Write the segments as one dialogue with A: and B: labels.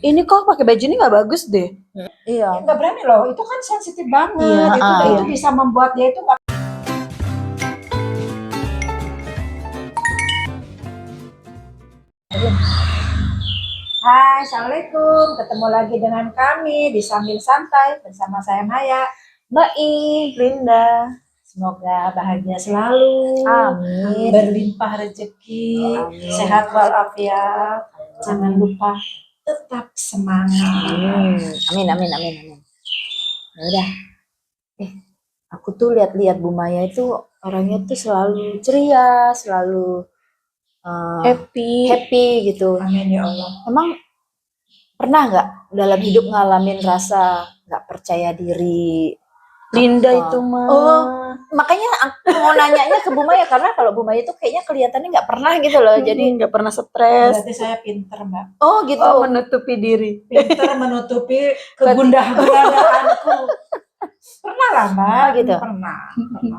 A: ini kok pakai baju ini nggak bagus deh.
B: Iya.
C: Nggak berani loh, itu kan sensitif banget.
A: Iya,
C: Itu bisa membuat dia itu nggak. Hai, assalamualaikum. Ketemu lagi dengan kami di Sambil Santai bersama saya Maya, Mbak I, Linda. Semoga bahagia selalu.
B: Amin.
C: Berlimpah rezeki,
B: Amin.
C: sehat walafiat. Jangan lupa tetap semangat.
B: Amin. Ya udah. Aku tuh lihat-lihat Bu Maya itu orangnya tuh selalu ceria, selalu happy gitu.
C: Amin ya Allah.
B: Emang pernah nggak dalam hidup ngalamin rasa nggak percaya diri?
A: Linda
B: Apa?
A: itu mah.
B: Oh, makanya aku mau nanyanya ke Bu Maya karena kalau Bu Maya itu kayaknya kelihatannya nggak pernah gitu loh. Jadi
A: nggak pernah stres.
C: Berarti saya pinter, Mbak.
B: oh gitu.
A: Oh, menutupi diri.
C: Pinter menutupi kegundah-gulanaanku. Pernah lah, Mbak.
B: Oh, gitu.
C: Pernah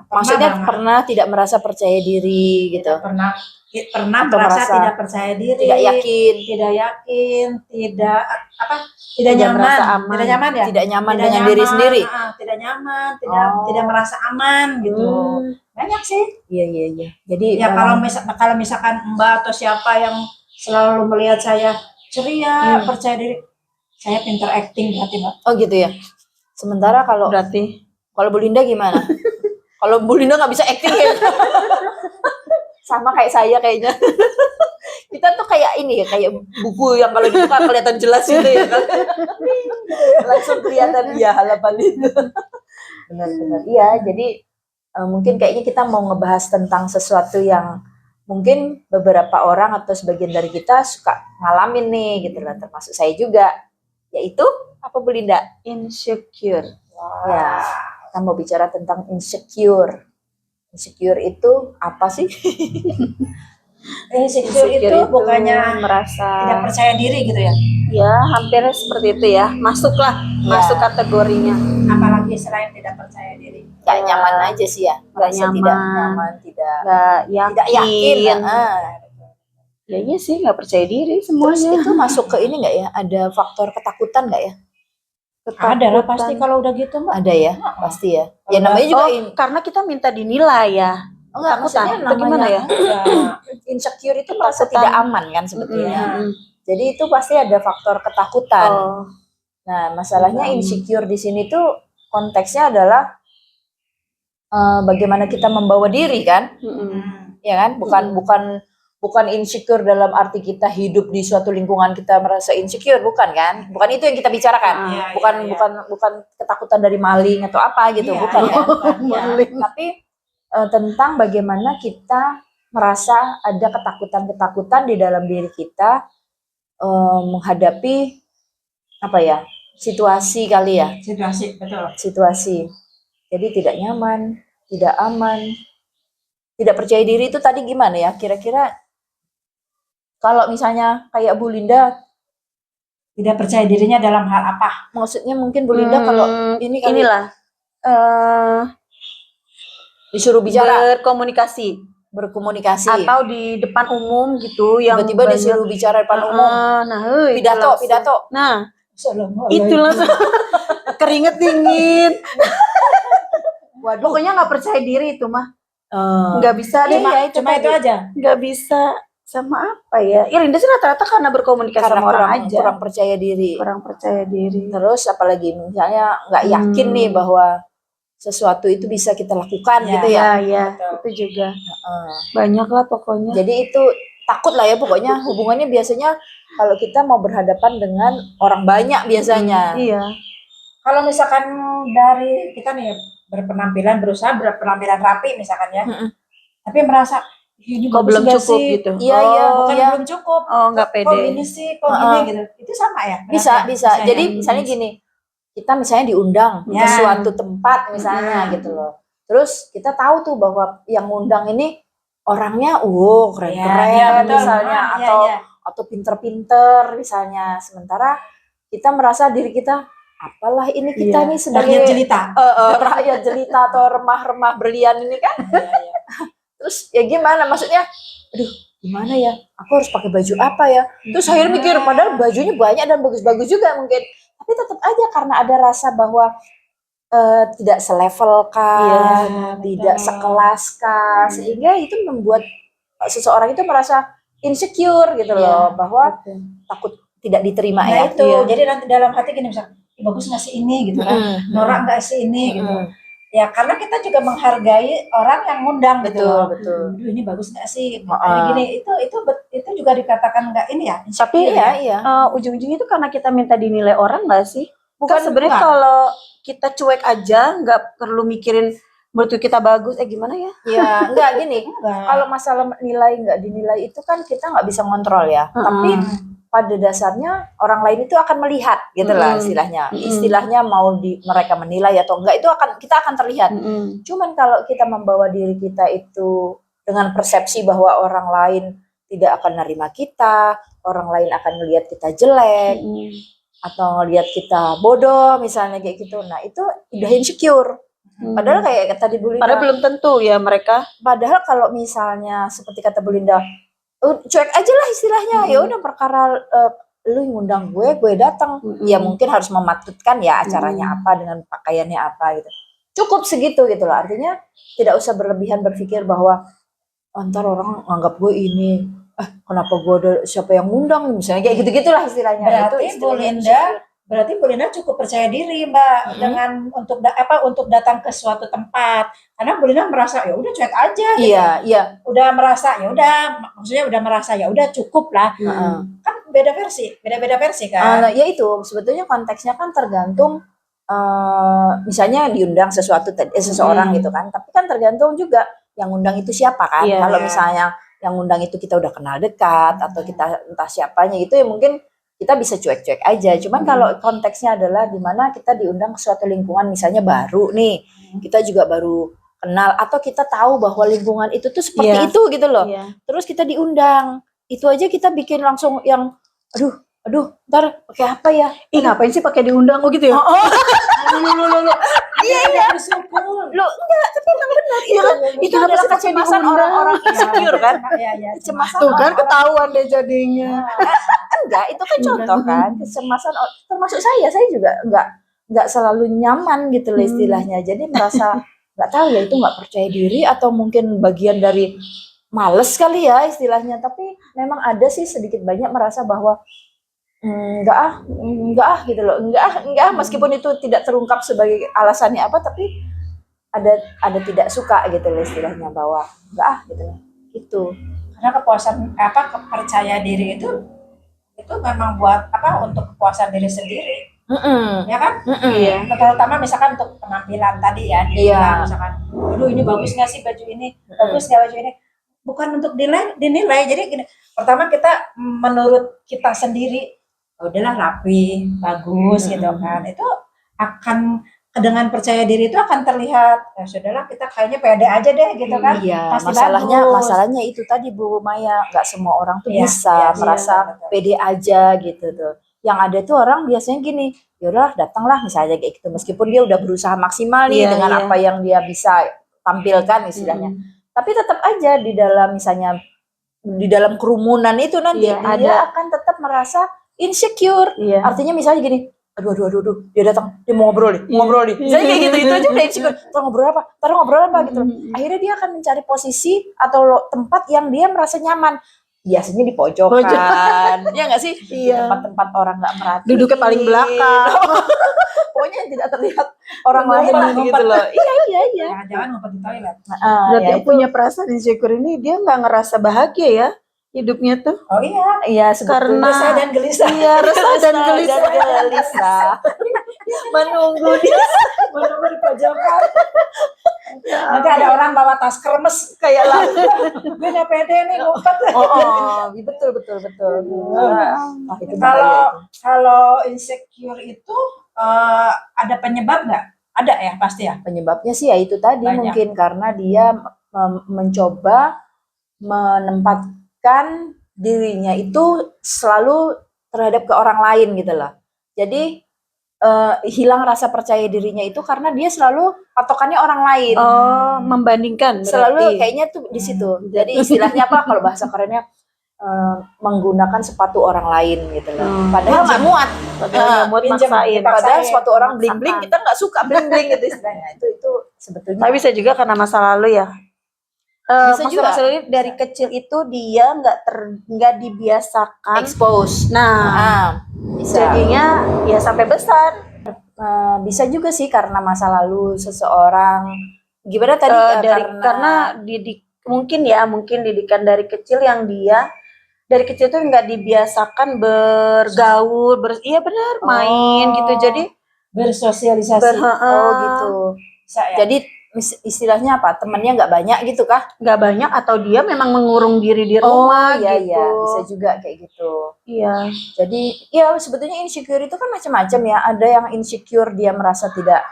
B: Maksudnya
C: banget.
B: pernah tidak merasa percaya diri gitu.
C: Pernah
B: Atau
C: merasa
B: merasa
C: tidak percaya diri,
B: Tidak yakin,
C: tidak tidak
A: Tidak
C: nyaman,
A: merasa aman.
C: tidak nyaman ya,
B: tidak nyaman
C: Tidak
B: dengan
C: nyaman,
B: diri sendiri.
C: tidak nyaman,
B: Oh.
C: tidak merasa aman gitu. Banyak sih.
B: Iya. Jadi
C: Ya kalau misalkan Mbak atau siapa yang selalu melihat saya ceria, percaya diri, saya pinter acting berarti, Mbak.
B: oh gitu ya. Sementara kalau
A: Berarti
B: Bu Linda gimana? Kalau Bu Linda nggak bisa acting ya. Sama kayak saya kayaknya. Kita tuh kayak ini ya, kayak buku yang kalau dibuka kelihatan jelas gitu ya kan. Langsung kelihatan ya halaman itu. Benar-benar. Iya, jadi mungkin kayaknya kita mau ngebahas tentang sesuatu yang mungkin beberapa orang atau sebagian dari kita suka ngalamin nih gitu lah, termasuk saya juga. Yaitu apa Bu Linda?
A: insecure.
B: Ya, kita mau bicara tentang insecure. Insecure itu apa sih?
C: Insecure itu bukannya
A: merasa
C: tidak percaya diri gitu ya?
A: ya hampir seperti itu ya. Masuk kategorinya.
C: Apalagi selain tidak percaya diri.
B: Gak nyaman aja sih ya. Merasa
A: nyaman.
B: tidak nyaman, tidak
A: Nggak
B: yakin.
A: yakin.
B: Ah.
A: Ya iya sih, nggak percaya diri
B: Terus
A: semuanya.
B: itu masuk ke ini nggak ya? Ada faktor ketakutan nggak ya?
C: Ada lah pasti kalau udah gitu, Mbak.
B: Ada ya, pasti ya. Ya namanya juga
A: Karena kita minta dinilai ya.
B: oh, enggak, maksudnya
A: Atau gimana ya?
B: insecure itu merasa tidak aman kan sebetulnya.
A: Mm.
B: Jadi itu pasti ada faktor ketakutan.
A: Oh.
B: Nah, masalahnya insecure di sini tuh konteksnya adalah bagaimana kita membawa diri kan? Ya kan? Bukan insecure dalam arti kita hidup di suatu lingkungan kita merasa insecure, bukan kan? Bukan itu yang kita bicarakan. Bukan ketakutan dari maling atau apa gitu, bukan kan? Tapi tentang bagaimana kita merasa ada ketakutan-ketakutan di dalam diri kita menghadapi apa ya? Situasi kali ya.
C: Situasi, betul.
B: Situasi. Jadi tidak nyaman, tidak aman, tidak percaya diri itu tadi gimana ya? Kira-kira kalau misalnya kayak Bu Linda
C: Tidak percaya dirinya dalam hal apa?
B: maksudnya mungkin Bu Linda kalau ini kali,
A: inilah
B: disuruh bicara,
A: berkomunikasi
B: atau
A: di depan umum gitu yang
B: tiba-tiba
A: banyak-
B: disuruh bicara depan umum, pidato.
A: Nah,
C: Assalamualaikum.
A: itu langsung keringet dingin.
B: Waduh.
A: Pokoknya nggak percaya diri itu mah.
B: Eh,
A: Nggak bisa deh.
C: Cuma itu aja.
A: Nggak bisa sama apa ya? Ya Linda sih rata-rata karena berkomunikasi
B: karena
A: sama orang aja.
B: kurang percaya diri.
A: Kurang percaya diri.
B: Terus apalagi misalnya nggak yakin nih bahwa sesuatu itu bisa kita lakukan gitu ya.
A: Ya, itu juga. Banyak lah pokoknya.
B: Jadi itu takut lah ya pokoknya, hubungannya biasanya kalau kita mau berhadapan dengan orang banyak biasanya.
A: Iya.
C: Kalau misalkan dari kita nih berusaha berpenampilan rapi misalkan ya. Tapi merasa ini
A: Kok belum
C: bagus nggak
A: cukup
C: sih?
A: gitu.
C: Bukan
B: Iya.
C: belum cukup.
A: Oh, nggak
C: Kok
A: pede.
C: gini sih, kok gini gitu. Itu sama ya?
B: Bisa. Jadi misalnya gini, kita misalnya diundang ke suatu tempat misalnya gitu loh. Terus kita tahu tuh bahwa yang ngundang ini orangnya keren-keren misalnya, atau pinter-pinter misalnya. Sementara kita merasa diri kita apalah ini kita nih sebagai rakyat jelita atau remah-remah berlian ini kan. Terus ya gimana maksudnya? Aduh, gimana ya? Aku harus pakai baju apa ya? Terus akhirnya mikir, padahal bajunya banyak dan bagus-bagus juga mungkin. Tapi tetap aja karena ada rasa bahwa tidak selevel kah, tidak sekelas kah, sehingga itu membuat seseorang itu merasa insecure gitu loh, bahwa takut tidak diterima
C: Nah
B: ya.
C: itu, jadi nanti dalam hati gini misalnya, bagus nggak sih ini gitu kan, norak nggak sih ini gitu. Ya karena kita juga menghargai orang yang ngundang gitu loh.
B: Betul.
C: Aduh, ini bagus nggak sih? Gini itu juga dikatakan nggak ini ya.
A: Tapi
B: Iya.
A: ujung-ujungnya itu karena kita minta dinilai orang nggak sih?
B: Bukan,
A: Sebenarnya
C: bukan.
A: kalau kita cuek aja, nggak perlu mikirin menurut kita bagus, gimana ya?
B: Ya enggak gini.
C: Enggak.
B: Kalau masalah nilai nggak dinilai itu kan kita nggak bisa ngontrol ya. Tapi pada dasarnya orang lain itu akan melihat gitu lah istilahnya. Istilahnya mau mereka menilai atau enggak itu kita akan terlihat. Cuman kalau kita membawa diri kita itu dengan persepsi bahwa orang lain tidak akan nerima kita, orang lain akan melihat kita jelek atau ngelihat kita bodoh misalnya kayak gitu. Nah, itu udah insecure. Padahal kayak tadi Bu Linda.
A: Padahal belum tentu ya mereka.
B: Padahal kalau misalnya seperti kata Bu Linda, cuek aja lah istilahnya. Ya udah perkara lu ngundang gue datang. Ya mungkin harus mematutkan ya acaranya apa dengan pakaiannya apa gitu. Cukup segitu gitu loh. Artinya tidak usah berlebihan berpikir bahwa ntar orang anggap gue ini kenapa gue ada siapa yang ngundang misalnya kayak gitu-gitulah istilahnya.
C: Berarti Bu Linda cukup percaya diri Mbak dengan untuk datang ke suatu tempat. Karena Bu Linda merasa ya udah cuek aja gitu.
B: Iya.
C: Udah merasa ya udah, maksudnya udah merasa ya udah cukup lah. Kan beda versi kan.
B: Ya itu sebetulnya konteksnya kan tergantung misalnya diundang seseorang gitu kan. Tapi kan tergantung juga yang undang itu siapa kan. Kalau misalnya yang undang itu kita udah kenal dekat atau kita entah siapanya itu ya mungkin kita bisa cuek-cuek aja. Cuman kalau konteksnya adalah di mana kita diundang ke suatu lingkungan misalnya baru nih, kita juga baru kenal atau kita tahu bahwa lingkungan itu tuh seperti itu gitu loh. Terus kita diundang, itu aja kita bikin langsung yang aduh, ntar pakai apa ya?
A: Ngapain sih pakai diundang gitu ya?
C: Iya. Bersyukur.
B: Loh, enggak, tapi emang benar itu adalah kecemasan orang-orang insecure kan? Kecemasan
A: Tuh kan ketahuan deh jadinya.
B: Enggak, itu kan contoh kan, kecemasan termasuk saya juga enggak selalu nyaman gitu loh istilahnya. Jadi merasa enggak tahu ya itu enggak percaya diri atau mungkin bagian dari males kali ya istilahnya. Tapi memang ada sih sedikit banyak merasa bahwa enggak gitu loh. Enggak meskipun itu tidak terungkap sebagai alasannya apa, tapi ada tidak suka gitu loh istilahnya bahwa enggak gitu loh. Itu.
C: Karena kepercayaan diri itu memang buat untuk kepuasan diri sendiri. Ya kan?
B: Iya.
C: Terutama misalkan untuk penampilan tadi ya, misalkan, aduh ini bagus nggak sih baju ini, bagus nggak baju ini, bukan untuk dinilai. Jadi gini, pertama kita menurut kita sendiri, udahlah rapi, bagus gitu kan, itu akan dengan percaya diri itu akan terlihat, ya sudahlah kita kayaknya pede aja deh gitu kan.
B: Iya,
C: pasti
B: masalahnya itu tadi Bu Maya, nggak semua orang tuh bisa merasa pede aja gitu tuh. Yang ada tuh orang biasanya gini, yaudah datanglah misalnya kayak gitu, meskipun dia udah berusaha maksimal nih dengan apa yang dia bisa tampilkan istilahnya. Tapi tetap aja di dalam misalnya di dalam kerumunan itu nanti dia akan tetap merasa insecure. Artinya misalnya gini, aduh, dia datang, dia mau ngobrol nih. Misalnya kayak gitu, itu aja udah insecure. Taruh ngobrol apa gitu. Akhirnya dia akan mencari posisi atau tempat yang dia merasa nyaman. Biasanya di pojokan. Ya nggak sih? Di tempat-tempat orang nggak merhatiin.
A: Duduknya paling belakang.
B: Pokoknya tidak terlihat orang lain lah gitu loh. Iya.
C: Jangan ngumpet di toilet.
A: Berarti yang punya perasaan insecure ini dia nggak ngerasa bahagia ya hidupnya tuh.
C: Oh iya.
B: Iya,
A: karena
C: resah dan gelisah.
A: Iya, resah dan gelisah.
B: Menunggu di pojokan.
C: Nanti ada orang bawa tas kremes kayak lah. Gue udah pede nih ngumpet.
B: Betul.
C: Kalau insecure itu ada penyebab nggak? Ada ya pasti ya.
B: Penyebabnya sih ya itu tadi mungkin karena dia mencoba menempatkan dirinya itu selalu terhadap ke orang lain gitu loh. Jadi hilang rasa percaya dirinya itu karena dia selalu patokannya orang lain.
A: Membandingkan berarti.
B: Selalu kayaknya tuh di situ. Jadi istilahnya apa kalau bahasa kerennya menggunakan sepatu orang lain gitu loh.
A: Hmm.
B: Padahal nggak muat.
A: Padahal nggak muat
C: pinjam,
A: maksain.
C: dipaksain.
B: Padahal sepatu orang
A: Maksakan.
B: bling-bling kita nggak suka bling-bling gitu istilahnya. Itu sebetulnya.
A: Tapi bisa juga karena masa lalu ya.
B: Bisa
A: Masa
B: juga.
A: lalu dari kecil itu dia nggak dibiasakan.
B: Expose.
A: Nah,
B: Bisa.
A: jadinya ya sampai besar.
B: Bisa juga sih karena masa lalu seseorang. Gimana tadi?
A: Karena mungkin didikan dari kecil yang dia dari kecil tuh nggak dibiasakan bergaul, iya benar, main gitu. Jadi
C: bersosialisasi.
B: gitu.
C: Bisa ya.
B: Jadi istilahnya apa? Temannya nggak banyak gitu kah?
A: nggak banyak atau dia memang mengurung diri di rumah
B: iya,
A: gitu.
B: iya, bisa juga kayak gitu.
A: Iya.
B: Jadi ya sebetulnya insecure itu kan macam-macam ya. Ada yang insecure dia merasa tidak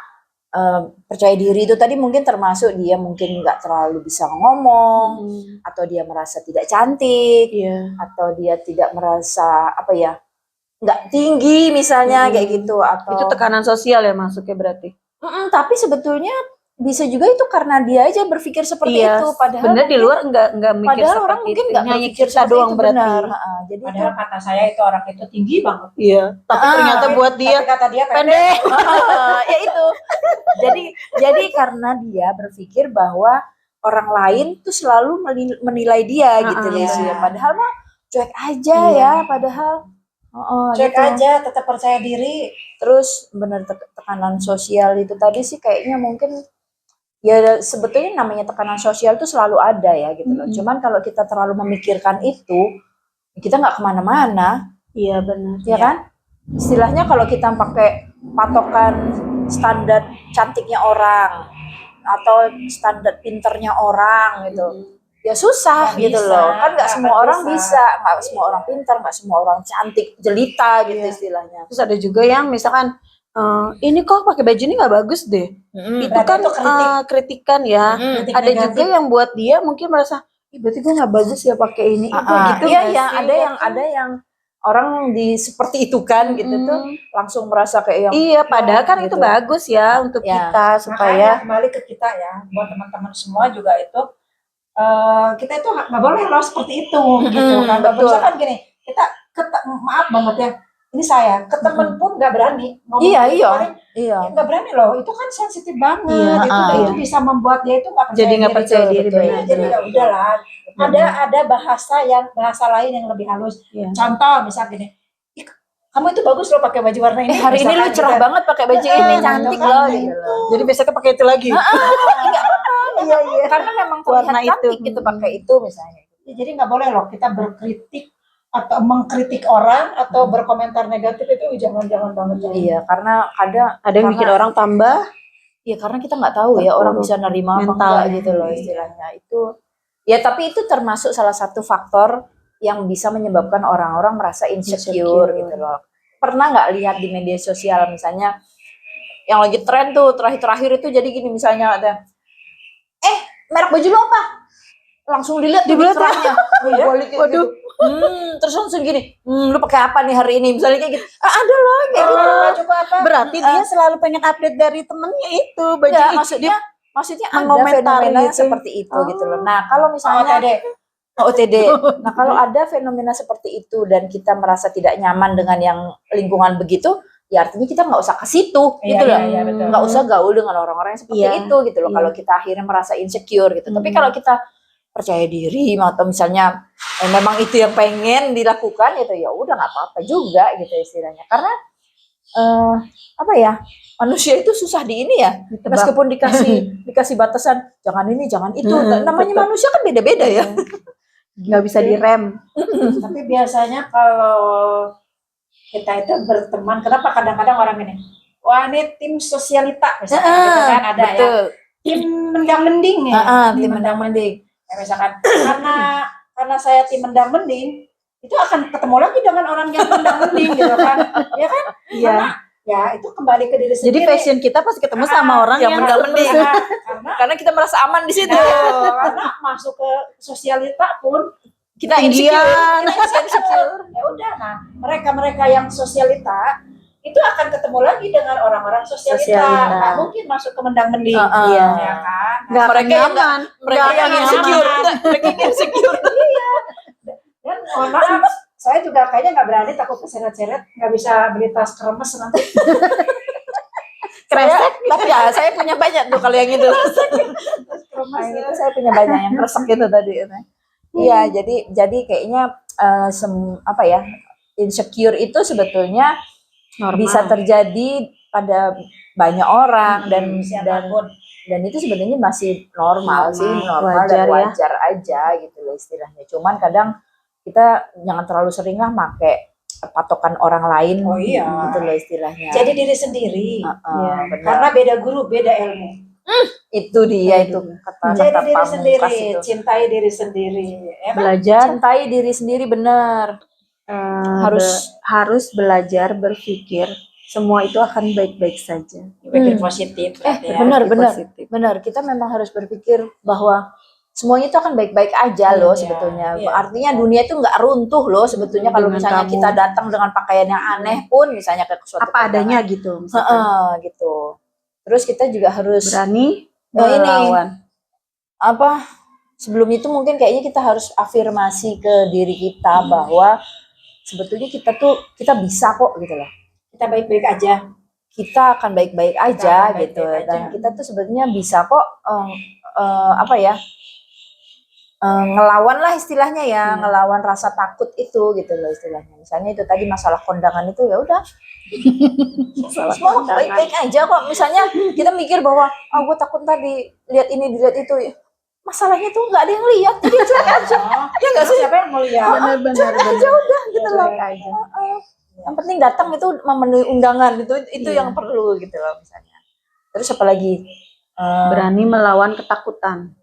B: percaya diri, itu tadi mungkin termasuk dia mungkin nggak terlalu bisa ngomong, atau dia merasa tidak cantik,
A: Iya.
B: atau dia tidak merasa apa ya, nggak tinggi misalnya kayak gitu, atau
A: Itu tekanan sosial ya masuknya berarti.
B: tapi sebetulnya bisa juga itu karena dia aja berpikir seperti
A: Iya,
B: itu, padahal
A: bener di luar nggak mikir
B: padahal orang
A: seperti
B: mungkin
A: itu.
B: nggak
A: Hanya
B: berpikir
A: kita
B: seperti
A: doang
B: itu,
A: berarti.
B: benar. Jadi
C: Padahal kata saya itu orang itu tinggi banget.
A: Iya. Tapi ternyata buat dia
C: Tapi kata dia
A: pendek.
B: ya itu. Jadi karena dia berpikir bahwa orang lain tuh selalu menilai dia gitu loh
C: iya.
B: sih. Padahal mah cuek aja
A: Iya.
B: ya, padahal
C: Cek
B: gitu.
C: aja, tetap percaya diri.
B: Terus benar tekanan sosial itu tadi sih kayaknya mungkin ya sebetulnya namanya tekanan sosial itu selalu ada ya gitu loh. Cuman kalau kita terlalu memikirkan itu, kita nggak kemana-mana.
A: Iya benar.
B: Ya kan? Istilahnya kalau kita pakai patokan standar cantiknya orang atau standar pinternya orang gitu, ya susah
C: Nggak
B: gitu
C: bisa,
B: loh. Kan nggak
C: nggak
B: semua
C: akan
B: orang
C: bisa.
B: bisa, nggak semua orang pintar, nggak semua orang cantik, jelita gitu istilahnya.
A: Terus ada juga yang misalkan ini kok pakai baju ini nggak bagus deh. Itu
C: Berarti
A: kan
C: itu kritik.
A: kritikan ya.
C: Kritik
A: Ada
C: negatif.
A: juga yang buat dia mungkin merasa, ih berarti gue nggak bagus ya pakai ini. Ih, kok gitu
B: Iya
A: nggak
B: ya,
A: sih?
B: ada yang orang seperti itu kan gitu tuh langsung merasa kayak yang
A: Iya, padahal kan itu
B: gitu.
A: bagus ya untuk
B: Ya.
A: kita supaya
C: Makanya kembali ke kita ya, buat teman-teman semua juga itu kita itu nggak boleh loh seperti itu gitu kan.
B: betul.
C: Misalkan gini, kita maaf banget ya, ini saya ke temen pun nggak berani ngomong
B: Iya,
C: gitu.
B: iya.
C: Paling,
B: Iya.
C: nggak berani loh, itu kan sensitif banget.
A: Iya,
C: Itu bisa membuat dia itu nggak percaya
A: jadi nggak
C: diri.
A: percaya diri,
B: betul.
A: benar.
C: Jadi ya udahlah. Ada bahasa lain yang lebih halus.
A: Iya.
C: Contoh misal gini, "Ih, kamu itu bagus loh pakai baju warna ini.
B: Hari ini lu
C: Misalkan
B: cerah
C: gitu.
B: banget pakai baju ini,
C: Iya,
B: cantik
C: kan?
B: loh
C: Nah,
B: gitu.
A: Jadi besoknya pakai itu lagi.
B: Iya, iya. Karena memang
A: Warna
B: terlihat cantik
A: itu.
B: gitu pakai itu misalnya.
C: Ya, jadi nggak boleh loh kita berkritik atau mengkritik orang atau berkomentar negatif itu jangan banget.
B: Iya, karena
A: Ada yang bikin orang tambah.
B: ya karena kita nggak tahu ya orang bisa nerima apa
A: Mental.
B: enggak gitu loh istilahnya. Itu ya tapi itu termasuk salah satu faktor yang bisa menyebabkan orang-orang merasa insecure gitu loh. Pernah nggak lihat di media sosial misalnya yang lagi tren tuh terakhir-terakhir itu jadi gini misalnya ada merek baju lo apa? Langsung dilihat di belakangnya.
A: Waduh.
B: Terus langsung gini, lu pakai apa nih hari ini? Misalnya kayak gitu. Ada loh kayak gitu.
C: Baju apa?
A: Berarti dia selalu pengen update dari temennya itu baju
B: Ya,
A: itu.
B: maksudnya ada
A: mengomentari
B: fenomena yang
A: gitu.
B: seperti itu gitu loh. Nah, kalau misalnya OTD. Nah, kalau ada fenomena seperti itu dan kita merasa tidak nyaman dengan yang lingkungan begitu, ya artinya kita nggak usah ke situ gitu loh.
C: Iya, betul.
B: Nggak usah gaul dengan orang-orang yang seperti
A: Iya,
B: itu gitu loh.
A: iya.
B: Kalau kita akhirnya merasa insecure gitu. Tapi kalau kita percaya diri atau misalnya memang itu yang pengen dilakukan gitu ya udah nggak apa-apa juga gitu istilahnya. Karena apa ya? Manusia itu susah di ini ya.
A: Ditebak.
B: Meskipun dikasih batasan jangan ini, jangan itu. Namanya
A: betul.
B: manusia kan beda-beda ya.
A: Nggak bisa direm.
C: Tapi biasanya kalau kita itu berteman, kenapa kadang-kadang orang ini, wah ini tim sosialita misalnya gitu kan ada ya.
B: Betul.
C: Tim mendang-mending ya.
B: Tim mendang-mending.
C: Ya, misalkan karena saya tim mendang-mending, itu akan ketemu lagi dengan orang yang mendang-mending gitu kan. Ya kan?
A: Iya.
C: Ya itu kembali ke diri
A: Jadi
C: sendiri.
A: passion kita pasti ketemu sama orang
B: yang
A: yang
B: mendang-mending.
C: Karena
B: Karena kita merasa aman di situ.
C: karena masuk ke sosialita pun
B: Kita
A: Tinggian.
B: insecure.
C: ya udah, nah mereka yang sosialita itu akan ketemu lagi dengan orang-orang sosialita.
A: Sosialita.
C: Nggak mungkin masuk ke mendang-mending.
B: Iya.
C: Ya kan?
A: Nggak
B: Mereka yang
A: nyaman.
B: Mereka
A: Nggak
B: yang
A: nyaman.
B: insecure. Mereka yang insecure.
C: Dan Mohon maaf, saya juga kayaknya nggak berani, takut keseret-seret, nggak bisa beli tas kremes nanti.
B: Tapi ya saya punya banyak tuh kalau yang itu.
C: Tas
B: Nah,
C: kremes.
B: yang itu saya punya banyak yang kresek gitu tadi. Iya, jadi kayaknya apa ya, insecure itu sebetulnya
A: Normal.
B: bisa terjadi pada banyak orang dan
C: Siapapun.
B: itu sebenarnya masih normal sih, normal
A: Wajar
B: dan
A: ya.
B: wajar aja gitu loh istilahnya. Cuman kadang kita jangan terlalu sering lah make patokan orang lain
C: Oh iya.
B: gitu loh istilahnya.
C: Jadi diri sendiri.
A: Iya.
B: Benar.
C: Karena beda guru, beda ilmu.
B: Itu dia itu kata
C: Jadi diri
B: Pamungkas
C: sendiri,
B: itu.
C: cintai diri sendiri. Emang
A: Belajar
B: Cintai diri sendiri benar.
A: harus belajar berpikir semua itu akan baik-baik saja.
C: berpikir positif. berarti ya.
B: Benar.
A: Positif.
B: Benar, kita memang harus berpikir bahwa semuanya itu akan baik-baik aja loh
C: Iya,
B: sebetulnya.
C: iya.
B: Artinya dunia itu nggak runtuh loh sebetulnya kalau
A: Dengan
B: misalnya
A: kamu.
B: kita datang dengan pakaian yang aneh pun misalnya ke suatu
A: Apa
B: kondangan.
A: adanya gitu. misalkan.
B: Gitu. Terus kita juga harus
A: Berani
B: ini
A: melawan.
B: apa sebelum itu mungkin kayaknya kita harus afirmasi ke diri kita bahwa sebetulnya kita bisa kok gitu loh.
C: Kita baik-baik aja.
B: Kita akan baik-baik aja
C: akan
B: gitu
C: baik-baik
B: dan
C: aja.
B: kita tuh sebenarnya bisa kok apa ya ngelawan lah istilahnya ya, ngelawan rasa takut itu gitu loh istilahnya. Misalnya itu tadi masalah kondangan itu ya udah semua baik-baik aja kok. Misalnya kita mikir bahwa gue takut tadi lihat ini dilihat itu, masalahnya tuh nggak ada yang lihat jadi cuek aja. Ya nggak sih?
C: Siapa yang mau lihat?
A: Benar-benar.
B: Aja udah gitu loh.
A: Cuek aja.
B: Yang penting datang itu memenuhi undangan itu yang perlu gitu loh misalnya. Terus apalagi
A: Berani melawan ketakutan.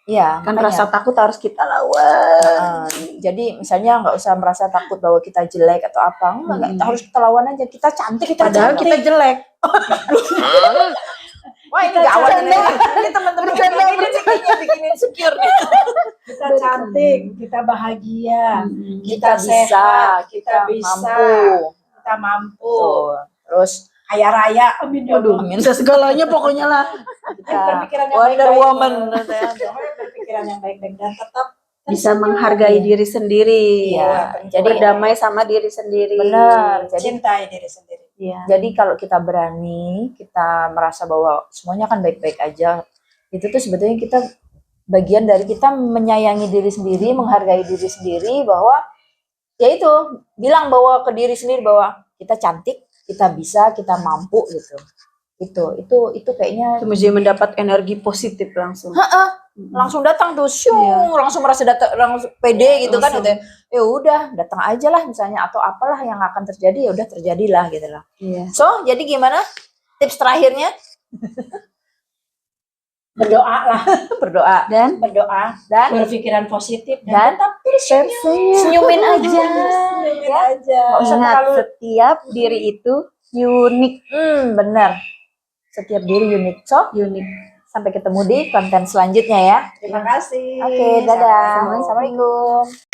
B: iya
A: Kan
B: makanya.
A: rasa takut harus kita lawan.
B: Jadi misalnya nggak usah merasa takut bahwa kita jelek atau apa, enggak kita harus kita lawan aja. Kita cantik,
A: Padahal kita jelek.
B: Wah ini gawat ini teman-teman ini kayaknya bikin insecure nih.
C: Kita cantik, kita bahagia,
B: Kita bisa,
C: sehat, kita bisa,
B: mampu.
C: kita mampu.
B: Tuh. Terus
C: Kaya raya, amin ya
A: Waduh,
C: Allah.
A: bisa segalanya pokoknya lah.
B: kita
C: Berpikiran yang
B: Wonder
C: baik-baik.
B: Woman.
C: Pokoknya berpikiran yang baik-baik dan tetap
A: Bisa menghargai diri sendiri.
B: Iya,
A: Jadi
B: jadi
A: berdamai sama diri sendiri.
B: benar. Jadi
C: cintai diri sendiri.
A: Iya.
B: Jadi kalau kita berani, kita merasa bahwa semuanya akan baik-baik aja, itu tuh sebetulnya kita bagian dari kita menyayangi diri sendiri, menghargai diri sendiri bahwa ya itu bilang bahwa ke diri sendiri bahwa kita cantik, kita bisa, kita mampu gitu. Itu kayaknya
A: Itu mesti mendapat energi positif langsung.
B: langsung datang tuh, syung, langsung merasa datang langsung pede gitu kan,
A: Langsung.
B: gitu. Ya udah datang aja lah misalnya atau apalah yang akan terjadi ya udah terjadilah gitu lah.
A: Iya.
B: So jadi gimana tips terakhirnya?
C: Berdoa lah,
B: Berdoa
A: Dan
C: berdoa,
B: dan
C: berpikiran positif
B: Dan?
C: dan tetap tersenyum.
B: senyumin aja.
C: Senyumin
B: Ya.
C: aja.
B: Nggak usah
A: ingat
B: terlalu
A: setiap diri itu unik.
B: benar. Setiap diri unik. So
A: Unik.
B: sampai ketemu di konten selanjutnya ya.
C: Terima kasih.
B: Oke, dadah.
C: Assalamualaikum.
B: Assalamualaikum.